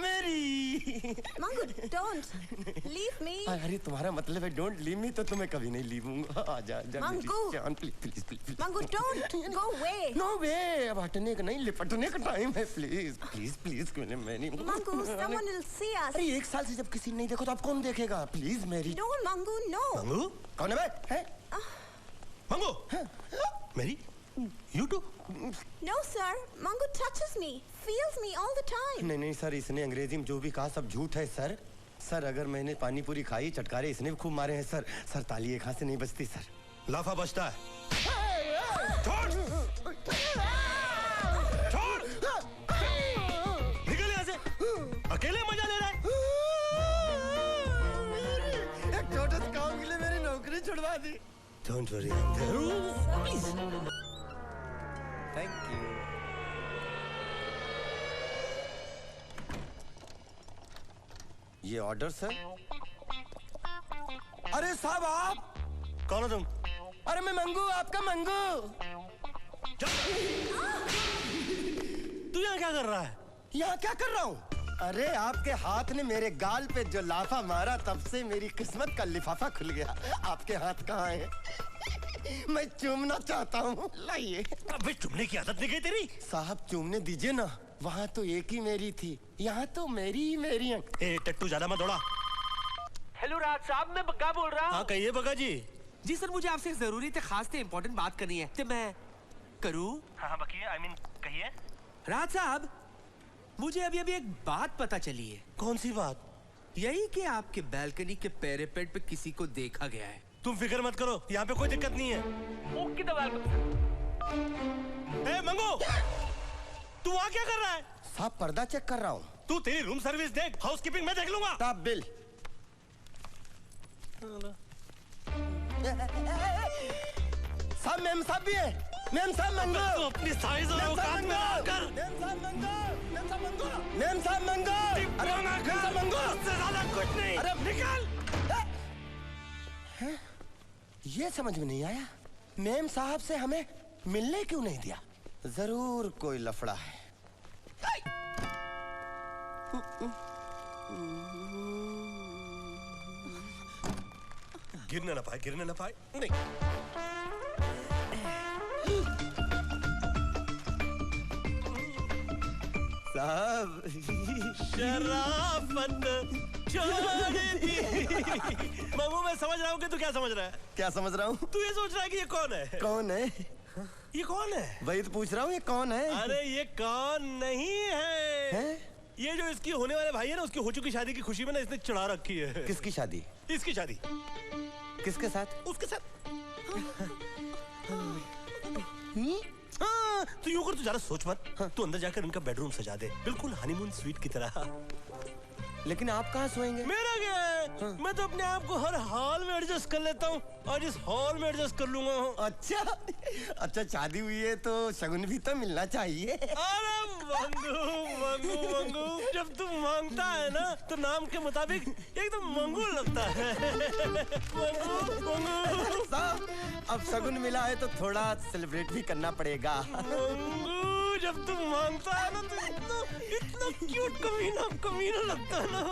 मेरी Mangu, don't leave me. अरे तुम्हारा मतलब है डोंट लीव मी, तो तुम्हें कभी नहीं लीवूंगा। आजा आजा Mangu, please please please. Mangu, don't go away. No way, अब हटने का नहीं लिपटने का टाइम है। प्लीज प्लीज प्लीज मेरी Mangu, someone will see us. अरे एक साल से जब किसी नहीं देखो तो अब कौन देखेगा? प्लीज मेरी। No, Mangu, no. मंगू कौन है बे? हैं? मंगू मेरी you too? No, sir. Mangu touches me, feels me all the time. नहीं नहीं सर, इसने अंग्रेजी में जो भी कहा सब झूठ है सर। सर अगर मैंने पानी पूरी खाई, चटकारे इसने भी खूब मारे हैं सर। सर ताली एक हाथ से नहीं बजती सर। लाफा बजता है। छोड़ छोड़ निकल यहाँ से, अकेले मजा ले रहा है। एक छोटे से काम के लिए मेरी नौकरी छुड़वा दी। Don't worry, I'm there. Please. Thank you. ये ऑर्डर सर। अरे साहब आप कौन हो तुम? अरे मैं मंगू, आपका मंगू। तू यहाँ क्या कर रहा है? यहाँ क्या कर रहा हूँ? अरे आपके हाथ ने मेरे गाल पे जो लाफा मारा, तब से मेरी किस्मत का लिफाफा खुल गया। आपके हाथ कहाँ है? मैं चूमना चाहता हूँ, लाइए। अबे चुमने की आदत नहीं गई तेरी? साहब चूमने दीजिए ना, वहाँ तो एक ही मेरी थी, यहाँ तो मेरी ही मेरी है। ए टट्टू ज्यादा मत दौड़ा। हेलो राज साहब, मैं बग्गा बोल रहा हूँ। हाँ कहिए बग्गा जी। जी सर, मुझे आपसे जरूरी थे, खास थे, इम्पोर्टेंट बात करनी है। तो मैं करूँ? हाँ बकिए, I mean कहिए। राज साहब, मुझे अभी अभी एक बात पता चली है। कौन सी बात? यही कि आपके बालकनी के पैरापेट पे किसी को देखा गया है। तुम फिक्र मत करो, यहाँ पे कोई दिक्कत नहीं है। ओके तो ए मंगू, तू वहाँ क्या कर रहा है? साहब पर्दा चेक कर रहा हूँ। तू तेरी रूम सर्विस देख, हाउसकीपिंग मैं देख लूंगा। साहब बिल। साहब मैम साहब भी है। मैम साहब मंगो। तू अपनी साइज और औकात में आकर। मैम साहब मंगो। मैम साहब मंगो। मैम साहब मंगो। अरे मैम साहब मंगो। उससे ज्यादा कुछ नहीं। अरे निकल। ये समझ में नहीं आया, मैम साहब से हमें मिलने क्यों नहीं दिया? जरूर कोई लफड़ा है। गिरने ना पाए, गिरने ना पाए। नहीं। साहब शराफत छोड़ दी। मामू मैं समझ रहा हूँ कि तू क्या समझ रहा है। क्या समझ रहा हूँ? तू ये सोच रहा है कि ये कौन है? कौन है? ये कौन है? वही तो पूछ रहा हूँ, ये कौन है? अरे ये कौन नहीं है, हैं? ये जो इसकी होने वाले भाई है ना, उसकी हो चुकी शादी की खुशी में ना इसने चढ़ा रखी है। किसकी शादी? इसकी शादी। किसके साथ? उसके साथ। हाँ, तू यूं कर, तू ज्यादा सोच मत। तू अंदर जाकर इनका बेडरूम सजा दे, बिल्कुल हनीमून स्वीट की तरह। लेकिन आप कहाँ सोएंगे? मेरा क्या है? मैं तो अपने आप को हर हाल में एडजस्ट कर लेता हूँ, और इस हॉल में एडजस्ट कर लूंगा। अच्छा अच्छा, शादी हुई है तो शगुन भी तो मिलना चाहिए। अरे मंगू मंगू मंगू, जब तू मांगता है ना तो नाम के मुताबिक एकदम मंगू लगता है। मंगू मंगू। साहब अब शगुन मिला है तो थोड़ा सेलिब्रेट भी करना पड़ेगा। मंगू जब तू मांगता है ना तो इतना क्यूट कमीना कमीना लगता है ना।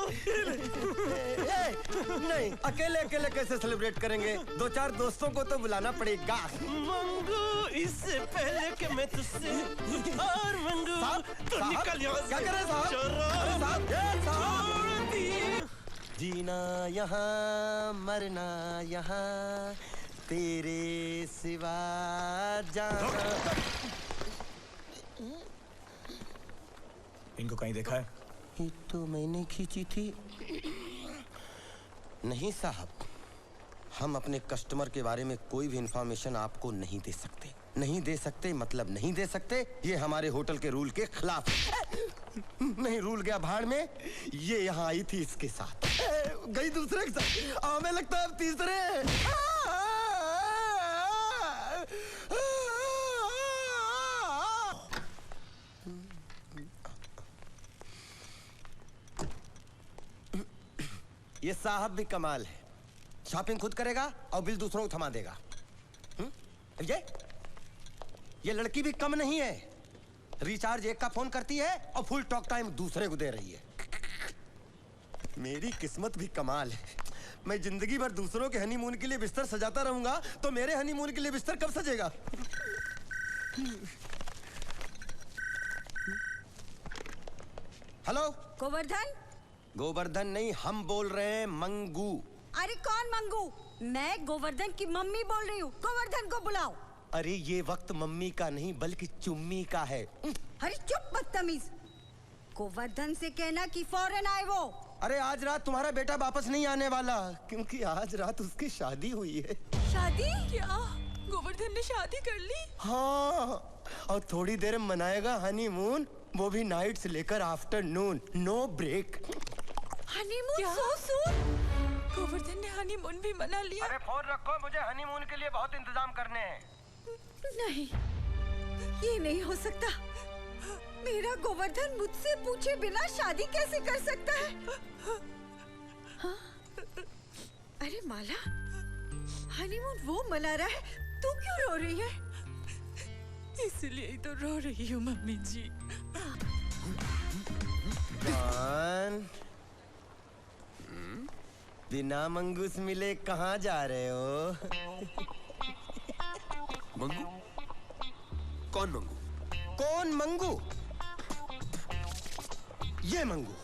नहीं, अकेले अकेले कैसे सेलिब्रेट करेंगे? दो चार दोस्तों को तो बुलाना पड़ेगा। मंगू इससे पहले कि मैं तुझसे और मंगू तो निकल यहाँ से। क्या कर रहे साहब? जीना यहाँ मरना यहाँ, तेरे सिवा जाना। इनको कहीं देखा है? ये तो मैंने खींची थी। नहीं साहब, हम अपने कस्टमर के बारे में कोई भी इंफॉर्मेशन आपको नहीं दे सकते। नहीं दे सकते मतलब नहीं दे सकते, ये हमारे होटल के रूल के खिलाफ। नहीं, रूल गया भाड़ में। ये यहाँ आई थी इसके साथ, गई दूसरे के साथ, हमें लगता है अब तीसरे। ये साहब भी कमाल है, शॉपिंग खुद करेगा और बिल दूसरों को थमा देगा। ये लड़की भी कम नहीं है, रिचार्ज एक का फोन करती है और फुल टॉक टाइम दूसरे को दे रही है। मेरी किस्मत भी कमाल है। मैं जिंदगी भर दूसरों के हनीमून के लिए बिस्तर सजाता रहूंगा तो मेरे हनीमून के लिए बिस्तर कब सजेगा? हेलो, गोवर्धन? गोवर्धन नहीं, हम बोल रहे हैं मंगू। अरे कौन मंगू? मैं गोवर्धन की मम्मी बोल रही हूँ। गोवर्धन को बुलाओ। अरे ये वक्त मम्मी का नहीं बल्कि चुम्मी का है। अरे चुप बदतमीज। गोवर्धन से कहना कि फौरन आए वो। अरे आज रात तुम्हारा बेटा वापस नहीं आने वाला क्योंकि आज रात उसकी शादी हुई है। शादी? क्या गोवर्धन ने शादी कर ली? हाँ, और थोड़ी देर में मनाएगा हनीमून, वो भी नाइट से लेकर आफ्टरनून, नो ब्रेक। हनीमून क्या? सो सून? गोवर्धन ने हनीमून भी मना लिया? अरे फोन रखो, मुझे हनीमून के लिए बहुत इंतजाम करने हैं। नहीं, ये नहीं हो सकता। मेरा गोवर्धन मुझसे पूछे बिना शादी कैसे कर सकता है? हाँ? अरे माला, हनीमून वो मना रहा है, तू क्यों रो रही है? इसलिए ही तो रो रही हूँ मम्मी जी। बिना मंगूस मिले कहाँ जा रहे हो? मंगू? कौन मंगू? कौन मंगू? ये मंगू।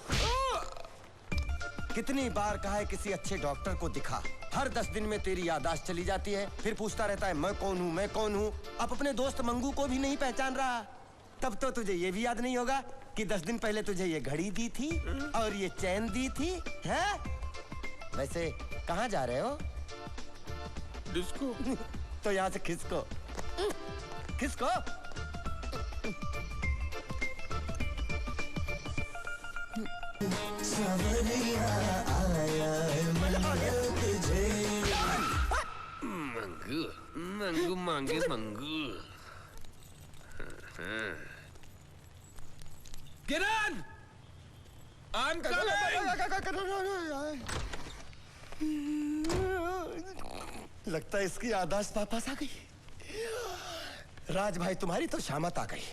कितनी बार कहा है किसी अच्छे डॉक्टर को दिखा, हर 10 दिन में तेरी याददाश्त चली जाती है, फिर पूछता रहता है मैं कौन हूँ, मैं कौन हूँ। अब अपने दोस्त मंगू को भी नहीं पहचान रहा। तब तो तुझे ये भी याद नहीं होगा कि 10 दिन पहले तुझे ये घड़ी दी थी और ये चैन दी थी, है? वैसे कहाँ जा रहे हो? डिस्को। तो यहाँ से खिसको, खिसको। मंगू मंगू मांगे मंगू। किरण, I'm coming! लगता है इसकी याददाश्त वापस आ गई। राज भाई तुम्हारी तो शामत आ गई।